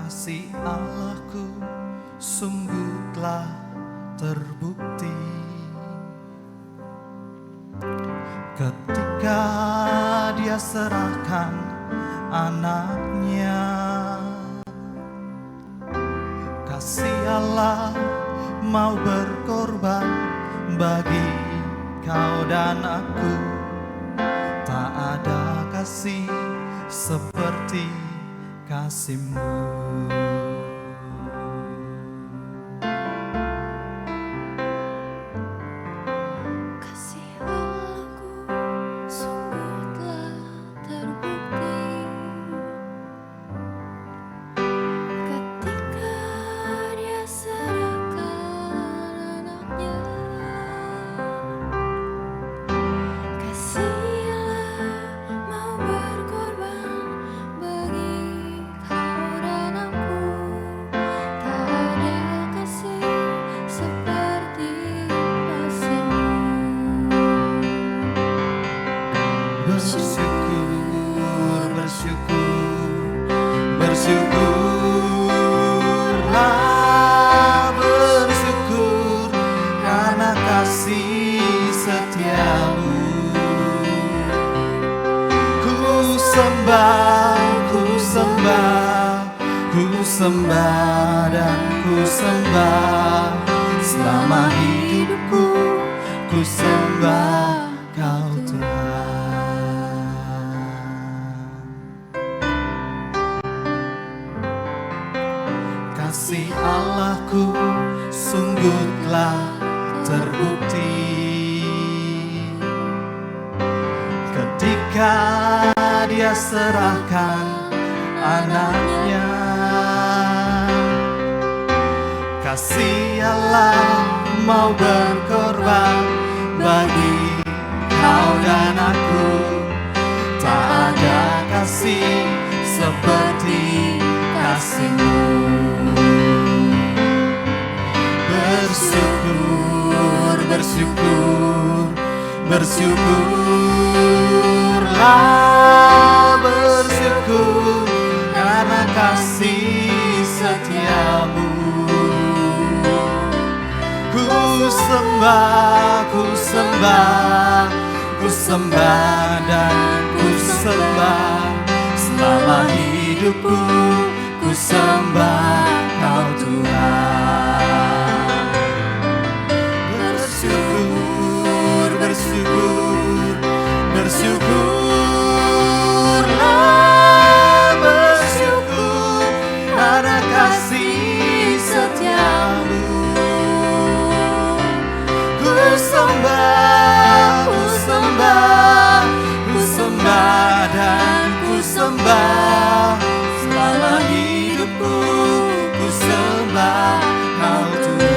kasih Allahku sungguh telah terbukti ketika Dia serahkan anaknya. Kasih Allah mau berkorban bagi kau dan aku. Tak ada kasih seperti kasih-Mu. Bersyukurlah, bersyukur karena kasih setiamu. Ku sembah, ku sembah, ku sembah dan ku sembah. Selama hidupku ku sembah Kau Tuhan. Kasih Allahku sungguh telah terbukti ketika Dia serahkan anaknya. Kasih Allah mau berkorban bagi kau dan aku. Tak ada kasih seperti kasih-Mu. Bersyukur, bersyukur, bersyukurlah, bersyukur karena kasih setiamu. Ku sembah, ku sembah, ku sembah dan ku sembah. Selama hidupku ku sembah Kau Tuhan. Bersyukur, bersyukur, bersyukurlah, bersyukur karena kasih setiamu. Ku sembah, ku sembah, ku sembah dan ku sembah. Selama hidupku ku sembah Kau Tuhan.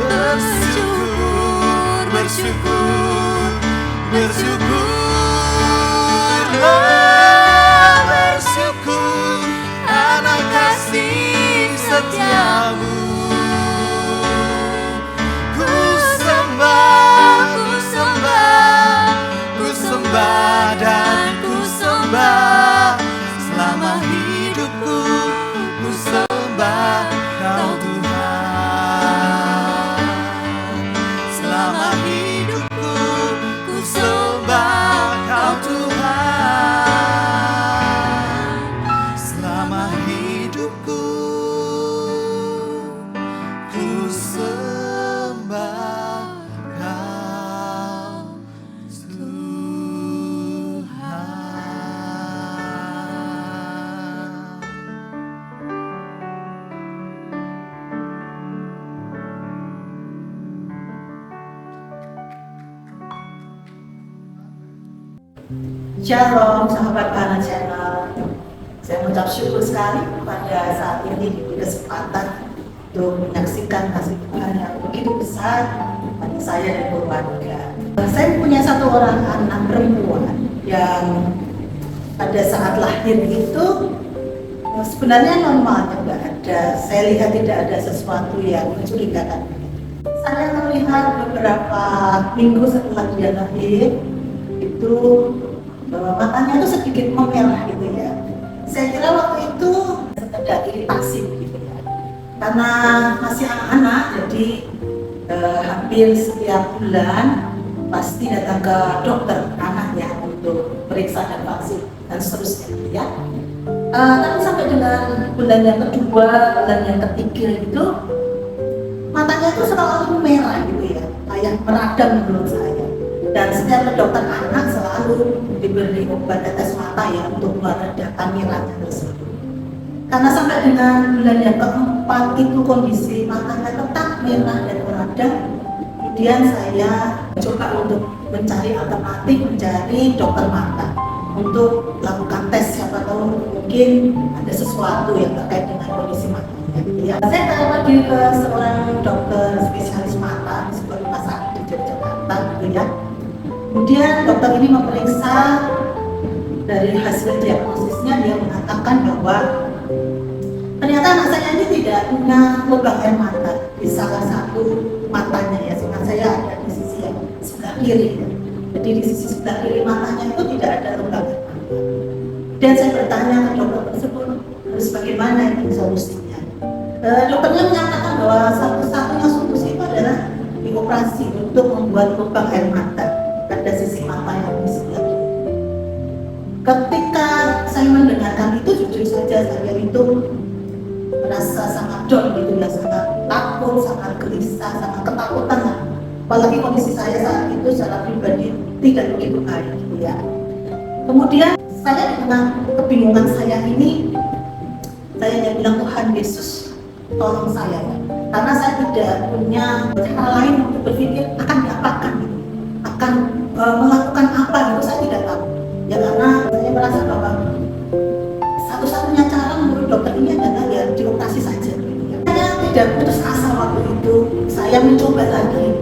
Bersyukur, bersyukur, bersyukurlah, bersyukur karena kasih setiamu. Ku sembah, ku sembah, ku sembah dan ku sembah. Selama hidupku ku sembah Kau Tuhan. Selama hidupku ku sembah Kau Tuhan. Selama hidupku ku sembah Kau Tuhan. Shalom sahabat Kana Channel. Saya mengucap syukur sekali pada saat ini diberi kesempatan untuk menyaksikan kasih Tuhan yang begitu besar bagi saya dan keluarga. Saya punya satu orang anak perempuan yang pada saat lahir itu sebenarnya normalnya nggak ada. Saya lihat tidak ada sesuatu yang mencurigakan. Saya melihat beberapa minggu setelah dia lahir, itu matanya itu sedikit memerah gitu ya. Saya kira waktu itu sekedar iritasi gitu ya, karena masih anak-anak, jadi hampir setiap bulan pasti datang ke dokter anak ya untuk periksa dan vaksin dan seterusnya gitu ya. Tapi sampai dengan bulan yang kedua, bulan yang ketiga gitu, matanya itu selalu merah gitu ya, kayak meradang menurut saya. Dan setiap ke dokter anak selalu diberi obat tetes mata ya untuk meredakan merahnya tersebut. Karena sampai dengan bulan yang keempat itu kondisi matanya tetap merah dan meradang. Kemudian saya coba untuk mencari alternatif, mencari dokter mata untuk lakukan tes, siapa tahu mungkin ada sesuatu yang terkait dengan kondisi matanya. Ya, saya pergi ke seorang dokter spesialis mata di sebuah rumah sakit di Yogyakarta, gitu ya. Kemudian dokter ini memeriksa, dari hasil diagnosisnya dia mengatakan bahwa ternyata anak saya ini tidak punya lubang air mata di salah satu matanya ya, sehingga saya ada di sisi yang sebelah kiri ya. Jadi di sisi sebelah kiri matanya itu tidak ada lubang air mata. Dan saya bertanya ke dokter tersebut, harus bagaimana ini solusinya? Dokternya menyatakan bahwa satu-satunya solusi itu adalah dioperasi untuk membuat lubang air mata pada sisi mata yang di sebelah kiri. Ketika saya mendengarkan itu, jujur saja saya itu merasa sangat down gitu ya, sangat takut, sangat gelisah, sangat ketakutan lah. Apalagi kondisi saya saat itu secara pribadi tidak begitu baik gitu ya. Kemudian saya dengan kebingungan saya ini, saya hanya bilang, Tuhan Yesus tolong saya ya. Karena saya tidak punya cara lain untuk berpikir akan diapakan gitu. Akan melakukan apa itu saya tidak tahu ya, karena saya merasa bahwa satu-satunya cara menurut dokter ini adalah ya dioperasi saja gitu ya. Saya tidak putus asa waktu itu, saya mencoba lagi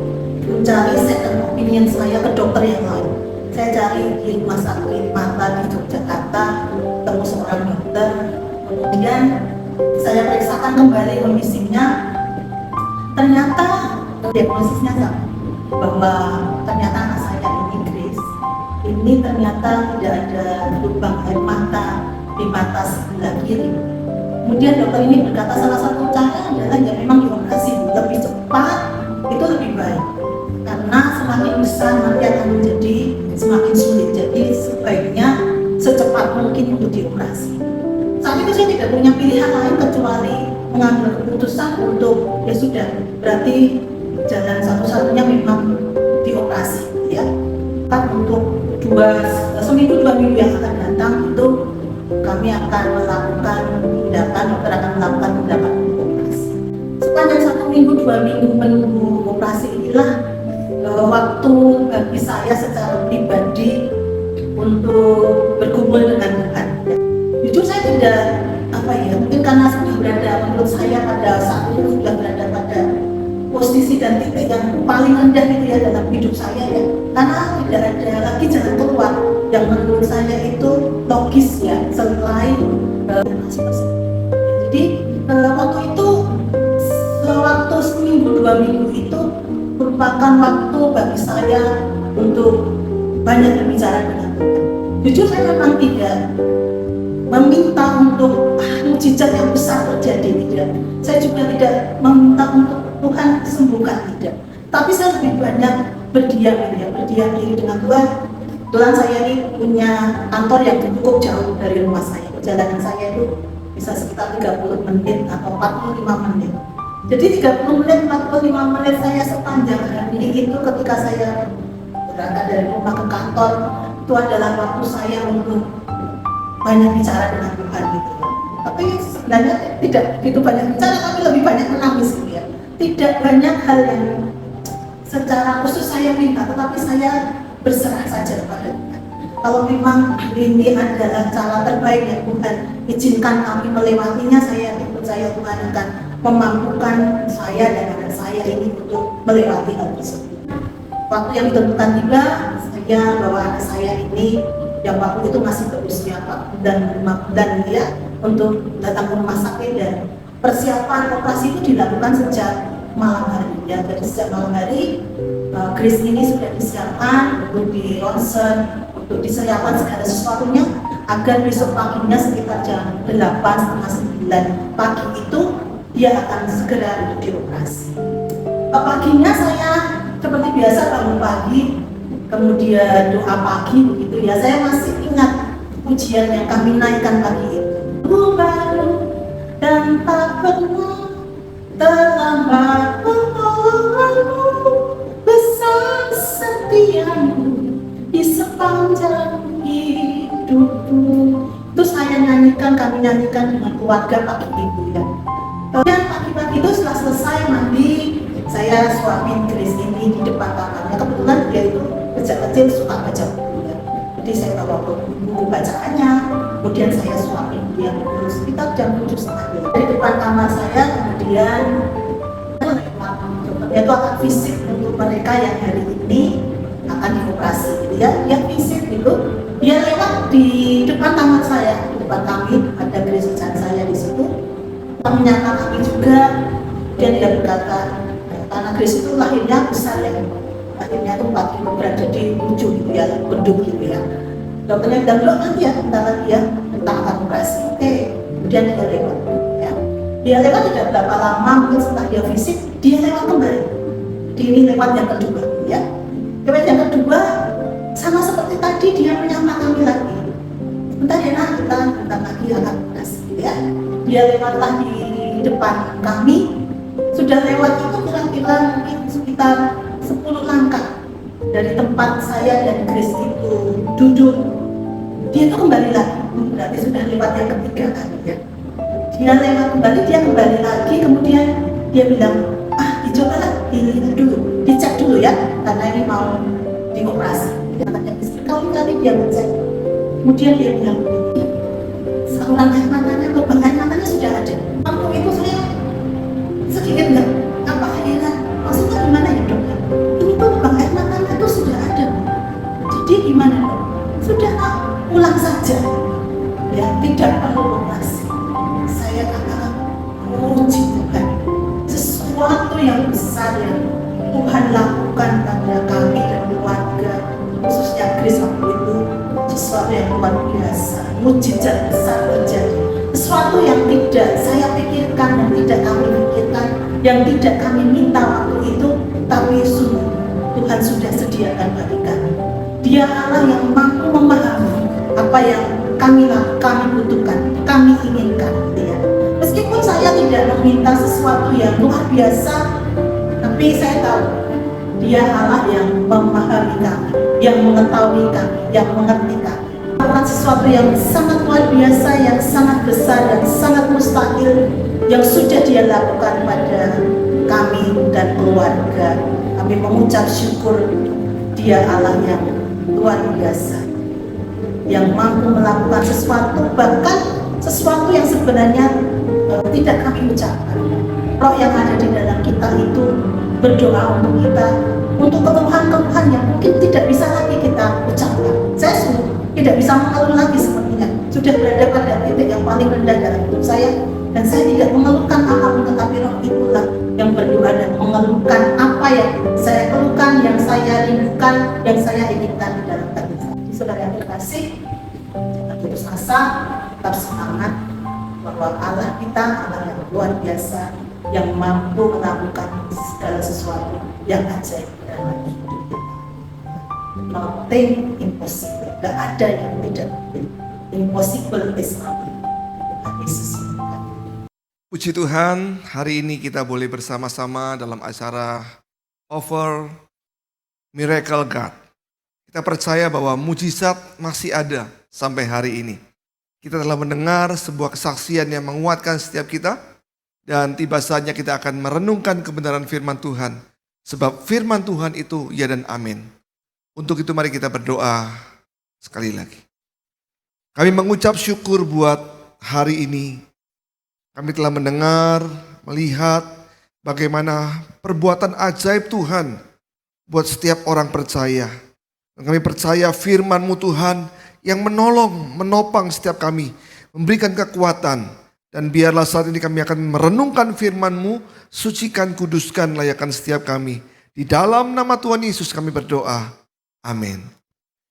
mencari second opinion saya ke dokter yang lain. Saya cari di rumah sakit mata di Yogyakarta, ketemu seorang dokter, kemudian saya periksakan kembali kondisinya, ternyata diagnosisnya sama, bahwa ternyata anak saya ini Grace, ini ternyata tidak ada lubang air mata di mata sebelah kiri. Kemudian dokter ini berkata salah satu cara adalah ya memang dioperasi lebih cepat itu lebih baik, karena semakin besar nanti akan menjadi semakin sulit. Jadi sebaiknya secepat mungkin untuk dioperasi. Saat itu saya tidak punya pilihan lain kecuali mengambil keputusan untuk ya sudah, berarti jalan satu-satunya memang dioperasi ya. Kan untuk seminggu 2 minggu yang akan datang itu kami akan melakukan tindakan, dokter akan melakukan tindakan operasi. Sepanjang 1 minggu 2 minggu menunggu operasi inilah waktu bagi saya secara pribadi untuk berkumpul dengan Tuhan. Jujur saya tidak mungkin karena sudah berada, menurut saya pada saat itu sudah berada pada posisi dan titik yang paling rendah gitu ya dalam hidup saya ya, karena tidak ada lagi jalan keluar yang menurut saya itu logis ya selain jadi waktu itu sewaktu seminggu 2 minggu itu merupakan waktu bagi saya untuk banyak berbicara dengan Tuhan. Jujur saya memang tidak meminta untuk mukjizat yang besar terjadi, tidak. Saya juga tidak meminta untuk Tuhan sembuhkan, tidak. Tapi saya lebih banyak berdiam diri dengan Tuhan. Kebetulan saya ini punya kantor yang cukup jauh dari rumah saya. Perjalanan saya itu bisa sekitar 30 menit atau 45 menit. Jadi 30 menit, 45 menit saya sepanjang hari itu ketika saya berangkat dari rumah ke kantor, itu adalah waktu saya untuk banyak bicara dengan Tuhan gitu ya. Tapi sebenarnya tidak begitu banyak bicara, tapi lebih banyak menangis gitu ya. Tidak banyak hal yang secara khusus saya minta, tetapi saya berserah saja kepada Tuhan. Kalau memang ini adalah cara terbaik yang Tuhan izinkan kami melewatinya, saya percaya Tuhan akan memampukan saya dan anak saya ini untuk melewati hal tersebut. Waktu yang ditentukan tiba, saya bawa anak saya ini yang waktu itu masih berusia 4 bulan 5 bulan ya, untuk datang ke rumah sakit, dan persiapan operasi itu dilakukan sejak malam hari ya. Jadi sejak malam hari Grace ini sudah disiapkan untuk di ronsen, untuk disediakan segala sesuatunya agar besok paginya sekitar jam 8, setengah 9 pagi itu dia akan segera untuk dioperasi. Paginya saya seperti biasa bangun pagi, kemudian doa pagi begitu ya. Saya masih ingat pujian yang kami naikkan pagi itu. Baru dan tak pernah terlambat pengorbananmu, besar setiamu di sepanjang hidupku. Itu saya nyanyikan, kami nyanyikan dengan keluarga pagi itu ya. Kemudian pagi-pagi itu setelah selesai mandi, saya suapin Grace ini di depan kamarnya. Kebetulan dia itu sejak kecil suka baca buku ya. Jadi saya bawa buku bacaannya, kemudian saya suapin dia terus. Kita jam 7:30 dari depan kamar saya, kemudian dokternya itu akan visit untuk mereka yang hari ini akan dioperasi gitu ya. Dia visit gitu, dia lewat di depan kamar saya, di depan kami ada Grace dan saya di situ. Menyapa kami juga, dan dia berkata, karena Grace itu lahirnya besar ya, lahirnya itu 4 kilo berat, jadi lucu gitu ya, gendut gitu ya. Dokternya bilang, loh nanti ya, bentar lagi ya, kita akan operasi. Oke, kemudian dia lewat ya. Dia lewat tidak berapa lama, mungkin setelah dia visit, dia lewat kembali. Ini lewat yang kedua ya. Lewat yang kedua, sama seperti tadi dia menyapa kami lagi. Bentar ya, nah, kita bentar lagi akan operasi ya. Dia lewatlah di depan kami, sudah lewat itu kira-kira mungkin sekitar 10 langkah dari tempat saya dan Grace itu duduk. Dia itu kembali lagi, berarti sudah lewat yang ketiga kali ya. Dia lewat kembali, dia kembali lagi, kemudian dia bilang, dicobalah, dilihat dulu, dicek dulu ya, karena ini mau dioperasi. Kali-kali dia ngecek, kemudian dia bilang, saluran air matanya, lubang air matanya sudah ada. Waktu itu saya sedikit nggak apa heran, maksudnya gimana ya dok? Ini tuh lubang air matanya itu sudah ada. Jadi gimana dok? Sudah pulang saja, ya tidak perlu operasi. Saya katakan, puji Tuhan, sesuatu yang besar yang Tuhan lakukan pada kami dan keluarga, khususnya Grace waktu itu, sesuatu yang luar biasa, mujizat besar terjadi. Sesuatu yang tidak saya pikirkan, yang tidak kami pikirkan, yang tidak kami minta waktu itu, tapi sungguh Tuhan sudah sediakan bagi kami. Dia Allah yang mampu memahami apa yang kami butuhkan, kami inginkan. Ya. Meskipun saya tidak meminta sesuatu yang luar biasa, tapi saya tahu Dia Allah yang memahami kami, yang mengetahui kami, yang mengerti kami. Sesuatu yang sangat luar biasa, yang sangat besar, yang sangat mustahil, yang sudah Dia lakukan pada kami dan keluarga. Kami mengucap syukur Dia Allah yang luar biasa, yang mampu melakukan sesuatu, bahkan sesuatu yang sebenarnya tidak kami ucapkan. Roh yang ada di dalam kita itu berdoa untuk kita, untuk keluhan-keluhan yang mungkin tidak bisa lagi kita ucapkan. Saya sungguh tidak bisa mengeluh lagi sepertinya. Sudah berada pada titik yang paling rendah dalam hidup saya, dan saya tidak mengeluhkan apapun, tetapi Roh itulah yang berdoa dan mengeluhkan apa yang saya keluhkan, yang saya rindukan, yang saya inginkan di dalam hati saya. Saudara yang terkasih, jangan putus asa, tetap semangat bahwa Allah kita Allah yang luar biasa, yang mampu melakukan segala sesuatu yang ajaib dalam hidup kita. Nothing impossible. Gak ada yang tidak mungkin. Impossible is nothing. Tuhan Yesus. Puji Tuhan, hari ini kita boleh bersama-sama dalam acara Over Miracle God. Kita percaya bahwa mujizat masih ada sampai hari ini. Kita telah mendengar sebuah kesaksian yang menguatkan setiap kita, dan tiba saatnya kita akan merenungkan kebenaran firman Tuhan. Sebab firman Tuhan itu ya dan amin. Untuk itu mari kita berdoa sekali lagi. Kami mengucap syukur buat hari ini. Kami telah mendengar, melihat bagaimana perbuatan ajaib Tuhan buat setiap orang percaya. Dan kami percaya firman-Mu Tuhan yang menolong, menopang setiap kami, memberikan kekuatan. Dan biarlah saat ini kami akan merenungkan firman-Mu, sucikan, kuduskan, layakkan setiap kami. Di dalam nama Tuhan Yesus kami berdoa. Amin.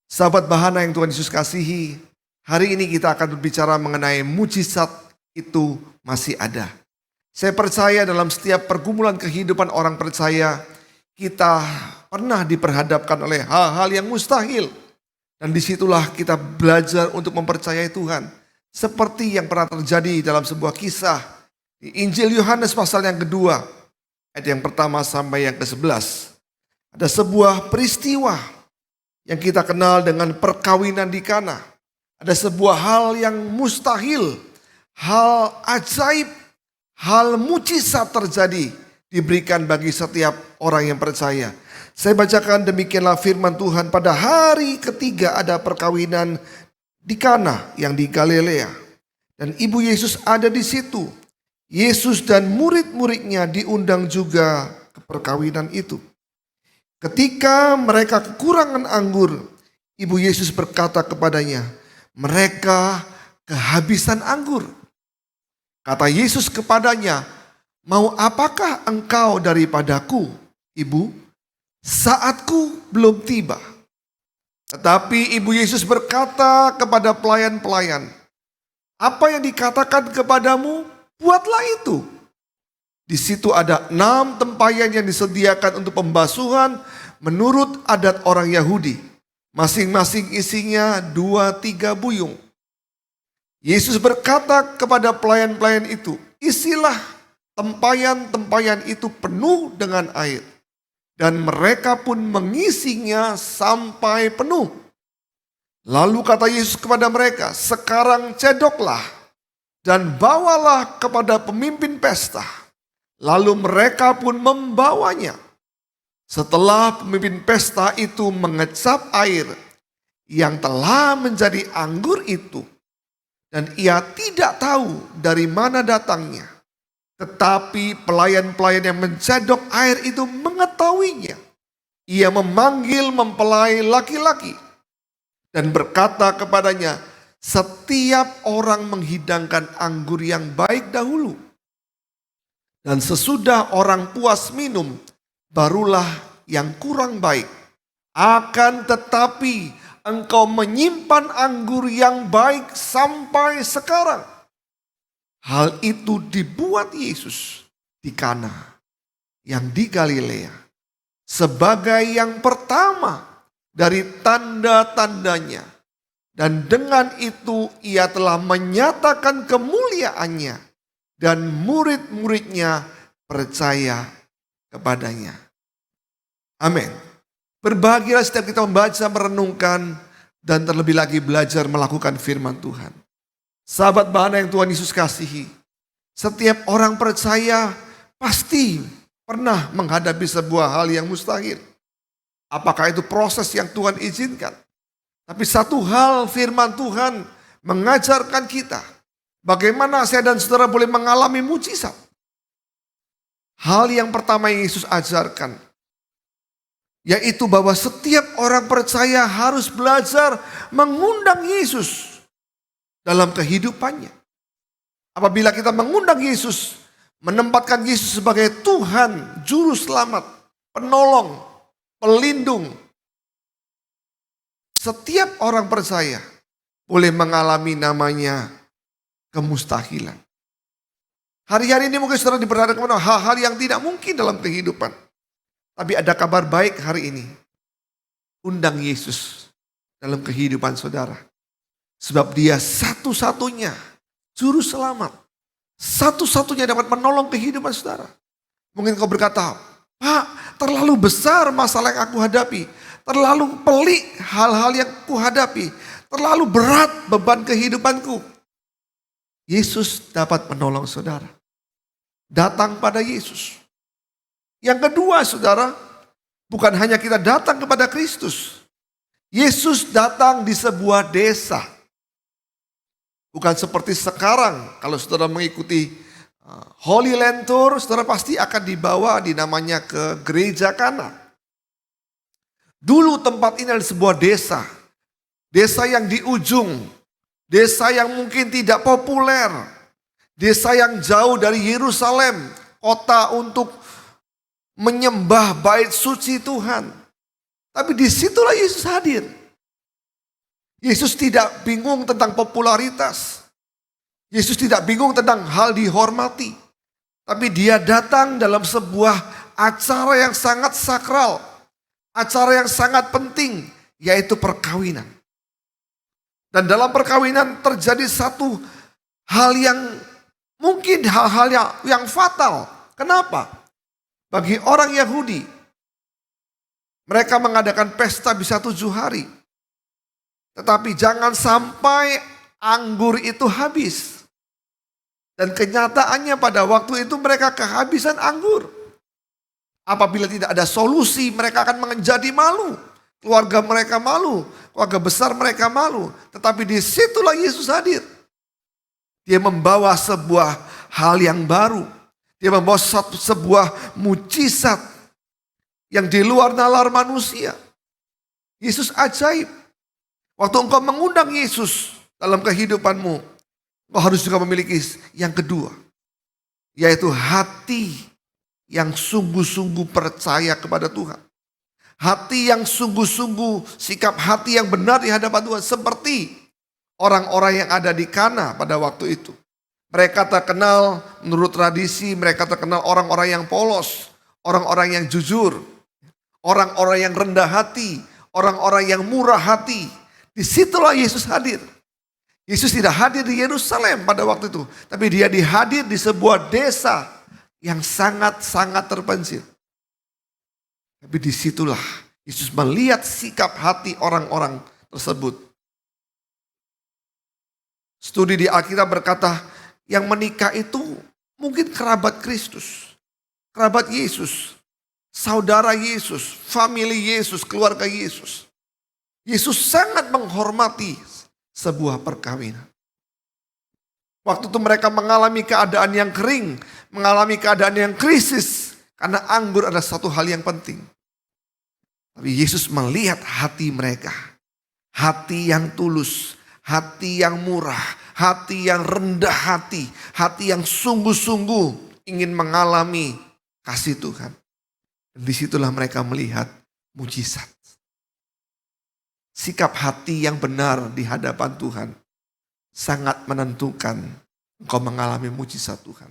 Sahabat Bahana yang Tuhan Yesus kasihi, hari ini kita akan berbicara mengenai mujizat itu masih ada. Saya percaya dalam setiap pergumulan kehidupan orang percaya, kita pernah diperhadapkan oleh hal-hal yang mustahil. Dan disitulah kita belajar untuk mempercayai Tuhan. Seperti yang pernah terjadi dalam sebuah kisah di Injil Yohanes pasal yang kedua, ayat yang pertama sampai yang ke-11. Ada sebuah peristiwa yang kita kenal dengan perkawinan di Kana. Ada sebuah hal yang mustahil, hal ajaib, hal mujizat terjadi diberikan bagi setiap orang yang percaya. Saya bacakan demikianlah firman Tuhan. Pada hari ketiga ada perkawinan di Kana yang di Galilea. Dan ibu Yesus ada di situ. Yesus dan murid-muridnya diundang juga ke perkawinan itu. Ketika mereka kekurangan anggur, ibu Yesus berkata kepadanya, mereka kehabisan anggur. Kata Yesus kepadanya, mau apakah engkau daripadaku, ibu? Saatku belum tiba. Tetapi ibu Yesus berkata kepada pelayan-pelayan, apa yang dikatakan kepadamu, buatlah itu. Di situ ada 6 tempayan yang disediakan untuk pembasuhan menurut adat orang Yahudi. Masing-masing isinya 2-3 buyung. Yesus berkata kepada pelayan-pelayan itu, isilah tempayan-tempayan itu penuh dengan air. Dan mereka pun mengisinya sampai penuh. Lalu kata Yesus kepada mereka, sekarang cedoklah dan bawalah kepada pemimpin pesta. Lalu mereka pun membawanya. Setelah pemimpin pesta itu mengecap air yang telah menjadi anggur itu, dan ia tidak tahu dari mana datangnya. Tetapi pelayan-pelayan yang mencedok air itu mengetahuinya. Ia memanggil mempelai laki-laki dan berkata kepadanya, setiap orang menghidangkan anggur yang baik dahulu. Dan sesudah orang puas minum, barulah yang kurang baik. Akan tetapi engkau menyimpan anggur yang baik sampai sekarang. Hal itu dibuat Yesus di Kana yang di Galilea sebagai yang pertama dari tanda-tandanya. Dan dengan itu ia telah menyatakan kemuliaannya dan murid-muridnya percaya kepadanya. Amin. Berbahagialah setiap kita membaca, merenungkan, dan terlebih lagi belajar melakukan firman Tuhan. Sahabat Bahana yang Tuhan Yesus kasihi, setiap orang percaya pasti pernah menghadapi sebuah hal yang mustahil. Apakah itu proses yang Tuhan izinkan? Tapi satu hal firman Tuhan mengajarkan kita bagaimana saya dan saudara boleh mengalami mujizat. Hal yang pertama yang Yesus ajarkan, yaitu bahwa setiap orang percaya harus belajar mengundang Yesus dalam kehidupannya. Apabila kita mengundang Yesus, menempatkan Yesus sebagai Tuhan, Juru Selamat, Penolong, Pelindung, setiap orang percaya boleh mengalami namanya kemustahilan. Hari-hari ini mungkin saudara diperhadapkan pada hal-hal yang tidak mungkin dalam kehidupan. Tapi ada kabar baik hari ini. Undang Yesus dalam kehidupan saudara. Sebab dia satu-satunya juru selamat. Satu-satunya dapat menolong kehidupan saudara. Mungkin kau berkata, Pak, terlalu besar masalah yang aku hadapi. Terlalu pelik hal-hal yang aku hadapi. Terlalu berat beban kehidupanku. Yesus dapat menolong saudara. Datang pada Yesus. Yang kedua saudara, bukan hanya kita datang kepada Kristus. Yesus datang di sebuah desa. Bukan seperti sekarang, kalau saudara mengikuti Holy Land Tour, saudara pasti akan dibawa namanya ke gereja Kana. Dulu tempat ini adalah sebuah desa. Desa yang di ujung. Desa yang mungkin tidak populer. Desa yang jauh dari Yerusalem. Kota untuk menyembah bait suci Tuhan. Tapi disitulah Yesus hadir. Yesus tidak bingung tentang popularitas. Yesus tidak bingung tentang hal dihormati. Tapi dia datang dalam sebuah acara yang sangat sakral. Acara yang sangat penting, yaitu perkawinan. Dan dalam perkawinan terjadi satu hal yang mungkin hal-hal yang fatal. Kenapa? Bagi orang Yahudi, mereka mengadakan pesta bisa 7 hari. Tetapi jangan sampai anggur itu habis. Dan kenyataannya pada waktu itu mereka kehabisan anggur. Apabila tidak ada solusi, mereka akan menjadi malu. Keluarga mereka malu, keluarga besar mereka malu. Tetapi disitulah Yesus hadir. Dia membawa sebuah hal yang baru. Dia membawa sebuah mujizat yang di luar nalar manusia. Yesus ajaib. Waktu engkau mengundang Yesus dalam kehidupanmu, engkau harus juga memiliki yang kedua. Yaitu hati yang sungguh-sungguh percaya kepada Tuhan. Hati yang sungguh-sungguh, sikap hati yang benar di hadapan Tuhan. Seperti orang-orang yang ada di Kana pada waktu itu. Mereka terkenal menurut tradisi, mereka terkenal orang-orang yang polos. Orang-orang yang jujur. Orang-orang yang rendah hati. Orang-orang yang murah hati. Disitulah Yesus hadir. Yesus tidak hadir di Yerusalem pada waktu itu. Tapi dia dihadir di sebuah desa yang sangat-sangat terpencil. Tapi disitulah Yesus melihat sikap hati orang-orang tersebut. Studi di Alkitab berkata, yang menikah itu mungkin kerabat Kristus. Kerabat Yesus. Saudara Yesus. Famili Yesus. Keluarga Yesus. Yesus sangat menghormati sebuah perkawinan. Waktu itu mereka mengalami keadaan yang kering, mengalami keadaan yang krisis, karena anggur adalah satu hal yang penting. Tapi Yesus melihat hati mereka, hati yang tulus, hati yang murah, hati yang rendah hati yang sungguh-sungguh ingin mengalami kasih Tuhan. Dan disitulah mereka melihat mujizat. Sikap hati yang benar di hadapan Tuhan sangat menentukan engkau mengalami mujizat Tuhan.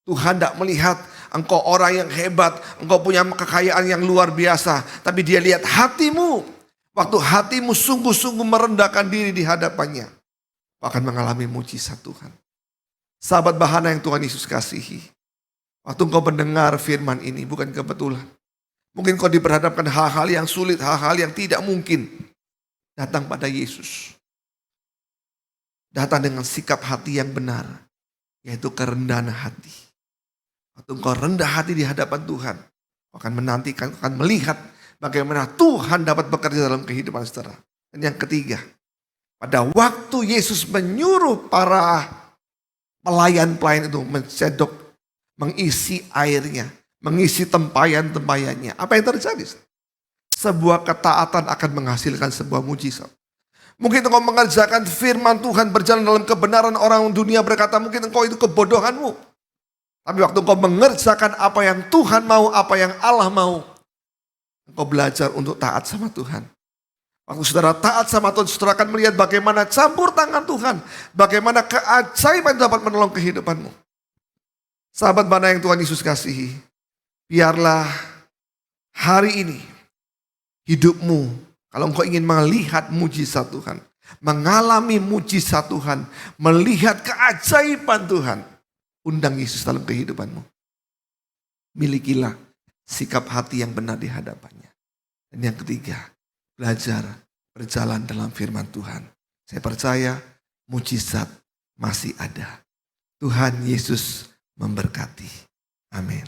Tuhan tidak melihat engkau orang yang hebat, engkau punya kekayaan yang luar biasa. Tapi dia lihat hatimu. Waktu hatimu sungguh-sungguh merendahkan diri di hadapannya, kau akan mengalami mujizat Tuhan. Sahabat bahana yang Tuhan Yesus kasihi. Waktu engkau mendengar firman ini bukan kebetulan. Mungkin kau diperhadapkan hal-hal yang sulit, hal-hal yang tidak mungkin. Datang pada Yesus. Datang dengan sikap hati yang benar, yaitu kerendahan hati. Waktu engkau rendah hati di hadapan Tuhan, kau akan menantikan, kau akan melihat bagaimana Tuhan dapat bekerja dalam kehidupan saudara. Dan yang ketiga, pada waktu Yesus menyuruh para pelayan-pelayan itu mencedok, mengisi airnya, mengisi tempayan-tempayannya. Apa yang terjadi? Sebuah ketaatan akan menghasilkan sebuah mujizat. Mungkin engkau mengerjakan firman Tuhan berjalan dalam kebenaran, orang dunia berkata mungkin engkau itu kebodohanmu. Tapi waktu engkau mengerjakan apa yang Tuhan mau, apa yang Allah mau, engkau belajar untuk taat sama Tuhan. Waktu saudara taat sama Tuhan, saudara akan melihat bagaimana campur tangan Tuhan. Bagaimana keajaiban dapat menolong kehidupanmu. Sahabat mana yang Tuhan Yesus kasihi. Biarlah hari ini hidupmu, kalau engkau ingin melihat mujizat Tuhan, mengalami mujizat Tuhan, melihat keajaiban Tuhan, undang Yesus dalam kehidupanmu. Milikilah sikap hati yang benar di hadapannya. Dan yang ketiga, belajar berjalan dalam firman Tuhan. Saya percaya mujizat masih ada. Tuhan Yesus memberkati. Amin.